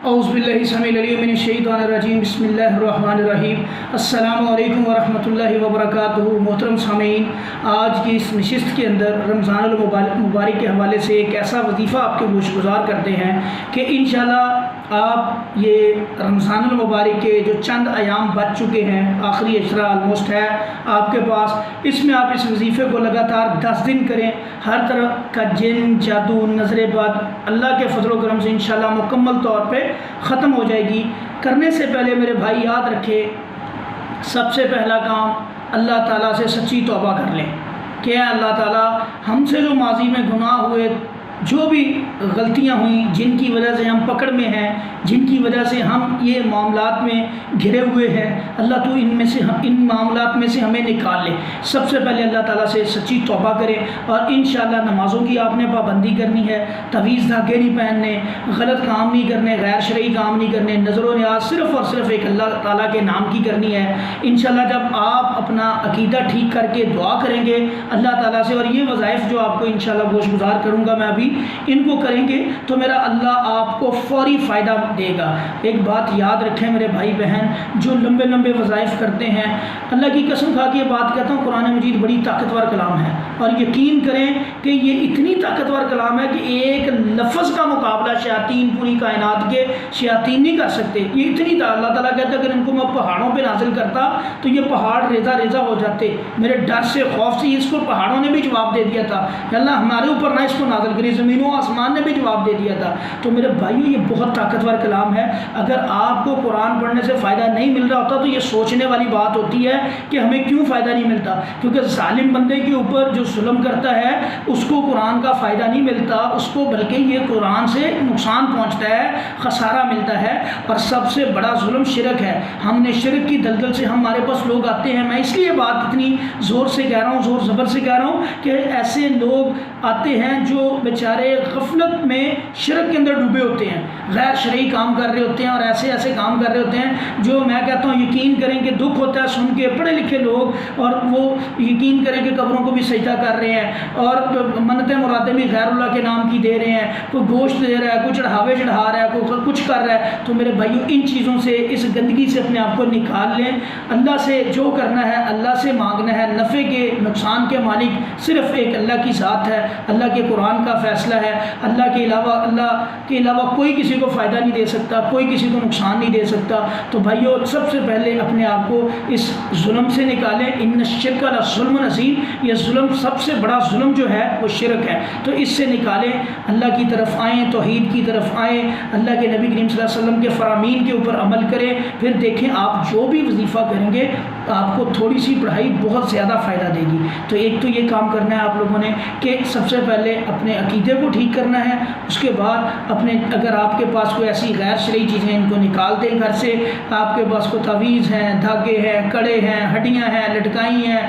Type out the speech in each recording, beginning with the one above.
اعوذ باللہ السمیع العلیم من الشیطان الرجیم بسم اللہ الرحمن الرحیم السلام علیکم ورحمۃ اللہ وبرکاتہ۔ محترم سامعین، آج کی اس نشست کے اندر رمضان المبارک کے حوالے سے ایک ایسا وظیفہ آپ کے گوش گزار کرتے ہیں کہ انشاءاللہ آپ یہ رمضان المبارک کے جو چند ایام بچ چکے ہیں، آخری عشرہ آلموسٹ ہے آپ کے پاس، اس میں آپ اس وظیفے کو لگاتار 10 دن کریں۔ ہر طرح کا جن، جادو، نظر بد اللہ کے فضل و کرم سے انشاءاللہ مکمل طور پہ ختم ہو جائے گی۔ کرنے سے پہلے میرے بھائی یاد رکھے، سب سے پہلا کام اللہ تعالیٰ سے سچی توبہ کر لیں کہ اللہ تعالیٰ ہم سے جو ماضی میں گناہ ہوئے، جو بھی غلطیاں ہوئیں، جن کی وجہ سے ہم پکڑ میں ہیں، جن کی وجہ سے ہم یہ معاملات میں گھرے ہوئے ہیں، اللہ تو ان معاملات میں سے ہمیں نکال لے۔ سب سے پہلے اللہ تعالیٰ سے سچی توبہ کریں، اور انشاءاللہ نمازوں کی آپ نے پابندی کرنی ہے، تعویذ دھاگے نہیں پہننے، غلط کام نہیں کرنے، غیر شرعی کام نہیں کرنے، نظر و نیاز صرف اور صرف ایک اللہ تعالیٰ کے نام کی کرنی ہے۔ انشاءاللہ جب آپ اپنا عقیدہ ٹھیک کر کے دعا کریں گے اللہ تعالیٰ سے، اور یہ وظائف جو آپ کو انشاءاللہ گوش گزار کروں گا میں ابھی، ان کو کریں گے تو میرا اللہ آپ کو فوری فائدہ دے گا۔ ایک بات یاد رکھیں میرے بھائی بہن، جو لمبے لمبے وظائف کرتے ہیں، اللہ کی قسم کھا کے یہ بات کہتا ہوں، قرآن مجید بڑی طاقتور کلام ہے، اور یقین کریں کہ یہ اتنی طاقتور کلام ہے کہ ایک لفظ کا مقابلہ شیاطین، پوری کائنات کے شیاطین نہیں کر سکتے۔ یہ اتنی اللہ تعالیٰ کہتا ہے اگر ان کو میں پہاڑوں پہ نازل کرتا تو یہ پہاڑ ریزہ ریزہ ہو جاتے۔ میرے ڈر سے، خوف سے اس کو پہاڑوں نے بھی جواب دے دیا تھا کہ اللہ ہمارے اوپر نہ اس کو نازل کری، زمینوں آسمان نے بھی جواب دے دیا تھا۔ تو میرے بھائیو یہ بہت طاقتور کلام ہے۔ اگر آپ کو قرآن پڑھنے سے فائدہ نہیں مل رہا ہوتا تو یہ سوچنے والی بات ہوتی ہے کہ ہمیں کیوں فائدہ نہیں ملتا، کیونکہ ظالم بندے کے اوپر جو ظلم کرتا ہے اس کو قرآن کا فائدہ نہیں ملتا، اس کو بلکہ یہ قرآن سے نقصان پہنچتا ہے، خسارہ ملتا ہے۔ اور سب سے بڑا ظلم شرک ہے۔ ہم نے شرک کی دلدل سے ہمارے پاس لوگ آتے ہیں، میں اس لیے بات اتنی زور سے کہہ رہا ہوں، زور زبر سے کہہ رہا ہوں کہ ایسے لوگ آتے ہیں جو بیچارے غفلت میں شرک کے اندر ڈوبے ہوتے ہیں، غیر شرعی کام کر رہے ہوتے ہیں، اور ایسے کام کر رہے ہوتے ہیں جو میں کہتا ہوں یقین کریں کہ دکھ ہوتا ہے سن کے، پڑھے لکھے لوگ، اور وہ یقین کریں کہ قبروں کو بھی سجدہ کر رہے ہیں، اور منتیں مرادیں بھی غیر اللہ کے نام کی دے رہے ہیں، کوئی گوشت دے رہا ہے، کوئی چڑھاوے چڑھا رہا ہے، کوئی کچھ کر رہا ہے۔ تو میرے بھائیو ان چیزوں سے، اس گندگی سے اپنے آپ کو نکال لیں۔ اللہ سے جو کرنا ہے اللہ سے مانگنا ہے۔ نفع کے نقصان کے مالک صرف ایک اللہ کی ذات ہے، اللہ کے قرآن کا فیصلہ ہے۔ اللہ کے علاوہ کوئی کسی کو فائدہ نہیں دے سکتا، کوئی کسی کو نقصان نہیں دے سکتا۔ تو بھائیو سب سے پہلے اپنے آپ کو اس ظلم سے نکالیں۔ ان الشرک لظلم عظیم، یہ ظلم، سب سے بڑا ظلم جو ہے وہ شرک ہے، تو اس سے نکالیں، اللہ کی طرف آئیں، توحید کی طرف آئیں، اللہ کے نبی کریم صلی اللہ علیہ وسلم کے فرامین کے اوپر عمل کریں۔ پھر دیکھیں آپ جو بھی وظیفہ کریں گے آپ کو تھوڑی سی پڑھائی بہت زیادہ فائدہ دے گی۔ تو ایک تو یہ کام کرنا ہے آپ لوگوں نے کہ سب سے پہلے اپنے عقیدے کو ٹھیک کرنا ہے، اس کے بعد اپنے، اگر آپ کے پاس کوئی ایسی غیر شرعی چیزیں ان کو نکال دیں گھر سے، آپ کے پاس کوئی تعویذ ہیں، دھاگے ہیں، کڑے ہیں، ہڈیاں ہیں، لٹکائی ہیں،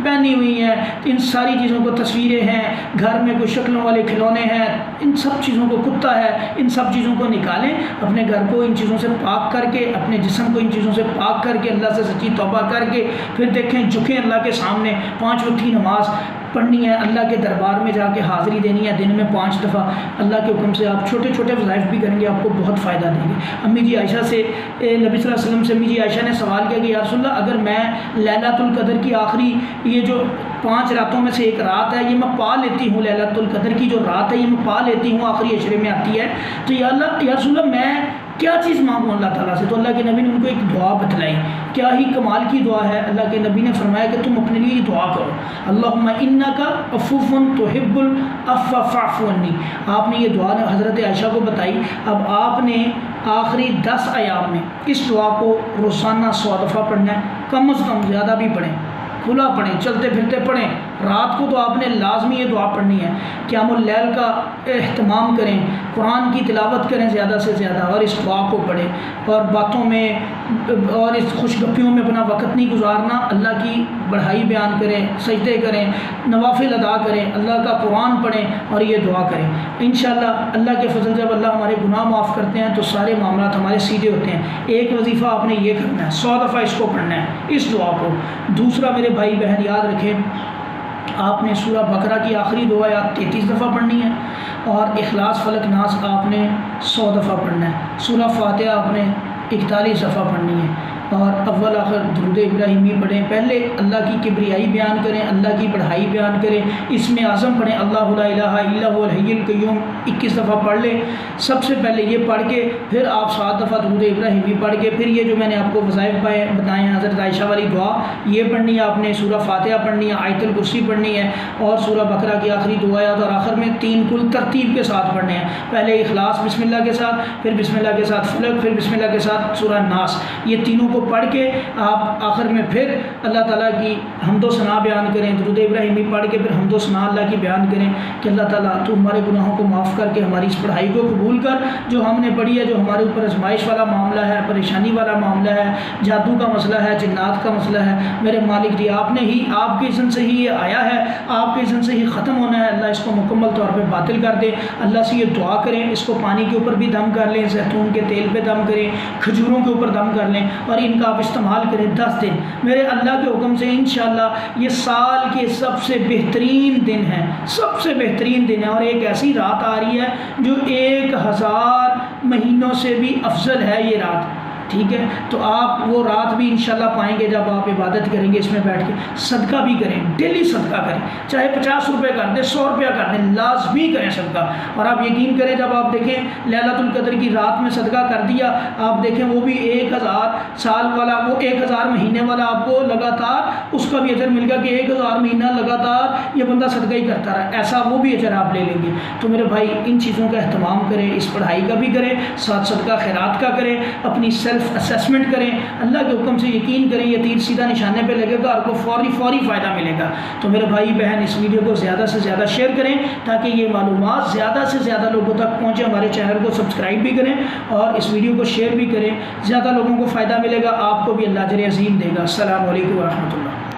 پہنی ہوئی ہیں، ان ساری چیزوں کو، تصویریں ہیں، گھر میں کوئی شکلوں والے کھلونے ہیں، ان سب چیزوں کو، کتا ہے، ان سب چیزوں کو نکالیں، اپنے گھر کو ان چیزوں سے پاک کر کے، اپنے جسم کو ان چیزوں سے پاک کر کے، اللہ سے سچی توبہ کر کے، پھر دیکھیں جھکیں اللہ کے سامنے، 5 وقت کی نماز پڑھنی ہے، اللہ کے دربار میں جا کے حاضری دینی ہے دن میں 5 دفعہ۔ اللہ کے حکم سے آپ چھوٹے چھوٹے وظائف بھی کریں گے، آپ کو بہت فائدہ دیں گے۔ امی جی عائشہ سے، نبی صلی اللہ علیہ وسلم سے امی جی عائشہ نے سوال کیا کہ یا رسول اللہ اگر میں لیلۃ القدر کی آخری، یہ جو 5 راتوں میں سے ایک رات ہے، یہ میں پا لیتی ہوں، لیلۃ القدر کی جو رات ہے یہ میں پا لیتی ہوں، آخری عشرے میں آتی ہے، تو یا رسول اللہ میں کیا چیز مانگوں اللہ تعالیٰ سے؟ تو اللہ کے نبی نے ان کو ایک دعا بتلائی، کیا ہی کمال کی دعا ہے۔ اللہ کے نبی نے فرمایا کہ تم اپنے لیے دعا کرو، اللہم انک عفو تحب العفو فاعف عنی۔ آپ نے یہ دعا حضرت عائشہ کو بتائی۔ اب آپ نے آخری 10 ایام میں اس دعا کو روزانہ 100 دفعہ پڑھنا ہے، کم از کم، زیادہ بھی پڑھیں، کھلا پڑھیں، چلتے پھرتے پڑھیں۔ رات کو تو آپ نے لازمی یہ دعا پڑھنی ہے۔ قیام اللیل کا اہتمام کریں، قرآن کی تلاوت کریں زیادہ سے زیادہ، اور اس دعا کو پڑھیں، اور باتوں میں اور اس خوش گپیوں میں اپنا وقت نہیں گزارنا، اللہ کی بڑھائی بیان کریں، سجدے کریں، نوافل ادا کریں، اللہ کا قرآن پڑھیں اور یہ دعا کریں۔ انشاءاللہ اللہ کے فضل جب اللہ ہمارے گناہ معاف کرتے ہیں تو سارے معاملات ہمارے سیدھے ہوتے ہیں۔ ایک وظیفہ آپ نے یہ کرنا ہے، 100 دفعہ اس کو پڑھنا ہے، اس دعا کو۔ دوسرا میرے بھائی بہن یاد رکھیں، آپ نے سورہ بقرہ کی آخری 2 آیات 33 دفعہ پڑھنی ہے، اور اخلاص فلق ناس آپ نے 100 دفعہ پڑھنا ہے۔ سورہ فاتحہ آپ نے 41 دفعہ پڑھنی ہے، اور اول آخر درود ابراہیمی پڑھیں۔ پہلے اللہ کی کبریائی بیان کریں، اللہ کی بڑھائی بیان کریں، اسم اعظم پڑھیں، اللہ لا الہ الا هو الحی القیوم 21 دفعہ پڑھ لیں۔ سب سے پہلے یہ پڑھ کے پھر آپ 7 دفعہ درود ابراہیمی پڑھ کے پھر یہ جو میں نے آپ کو وظائف بتائے ہیں حضرت عائشہ والی دعا یہ پڑھنی ہے آپ نے، سورہ فاتحہ پڑھنی ہے، آیت الکرسی پڑھنی ہے، اور سورہ بقرہ کی آخری 2 آیات، اور آخر میں 3 کل ترتیب کے ساتھ پڑھنے ہیں۔ پہلے اخلاص بسم اللہ کے ساتھ، پھر بسم اللہ کے ساتھ فلق، پھر بسم اللہ کے ساتھ سورہ ناس، یہ تینوں کو پڑھ کے آپ آخر میں پھر اللہ تعالیٰ کی حمد و ثنا بیان کریں، درود ابراہیمی پڑھ کے پھر حمد و ثنا اللہ کی بیان کریں کہ اللہ تعالیٰ تو ہمارے گناہوں کو معاف کر کے ہماری اس پڑھائی کو قبول کر، جو ہم نے پڑھی ہے، جو ہمارے اوپر آزمائش والا معاملہ ہے، پریشانی والا معاملہ ہے، جادو کا مسئلہ ہے، جنات کا مسئلہ ہے، میرے مالک جی آپ نے ہی، آپ کے اذن سے ہی یہ آیا ہے، آپ کے اذن سے ہی ختم ہونا ہے، اللہ اس کو مکمل طور پہ باطل کر دے۔ اللہ سے یہ دعا کریں، اس کو پانی کے اوپر بھی دم کر لیں، زیتون کے تیل پہ دم کریں، کھجوروں کے اوپر دم کر لیں، اور ان کا آپ استعمال کریں 10 دن۔ میرے اللہ کے حکم سے انشاءاللہ یہ سال کے سب سے بہترین دن ہے، سب سے بہترین دن ہے، اور ایک ایسی رات آ رہی ہے جو 1000 مہینوں سے بھی افضل ہے یہ رات، ٹھیک ہے؟ تو آپ وہ رات بھی انشاءاللہ پائیں گے جب آپ عبادت کریں گے اس میں بیٹھ کے۔ صدقہ بھی کریں، ڈیلی صدقہ کریں، چاہے 50 روپے کر دیں، 100 روپیہ کر دیں، لازمی کریں صدقہ۔ اور آپ یقین کریں جب آپ دیکھیں لیلۃ القدر کی رات میں صدقہ کر دیا، آپ دیکھیں وہ بھی 1000 سال والا، وہ 1000 مہینے والا آپ کو لگاتار اس کا بھی اجر مل گا کہ 1000 مہینہ لگاتار یہ بندہ صدقہ ہی کرتا رہا، ایسا وہ بھی اجر آپ لے لیں گے۔ تو میرے بھائی ان چیزوں کا اہتمام کریں، اس پڑھائی کا بھی کریں، ساتھ صدقہ خیرات کا کریں، اپنی سیلف اسیسمنٹ کریں، اللہ کے حکم سے یقین کریں، یہ تیر سیدھا نشانے پہ لگے گا، آپ کو فوری فائدہ ملے گا۔ تو میرے بھائی بہن اس ویڈیو کو زیادہ سے زیادہ شیئر کریں تاکہ یہ معلومات زیادہ سے زیادہ لوگوں تک پہنچے۔ ہمارے چینل کو سبسکرائب بھی کریں اور اس ویڈیو کو شیئر بھی کریں، زیادہ لوگوں کو فائدہ ملے گا، آپ کو بھی اللہ اجر عظیم دے گا۔ السلام علیکم ورحمۃ اللہ۔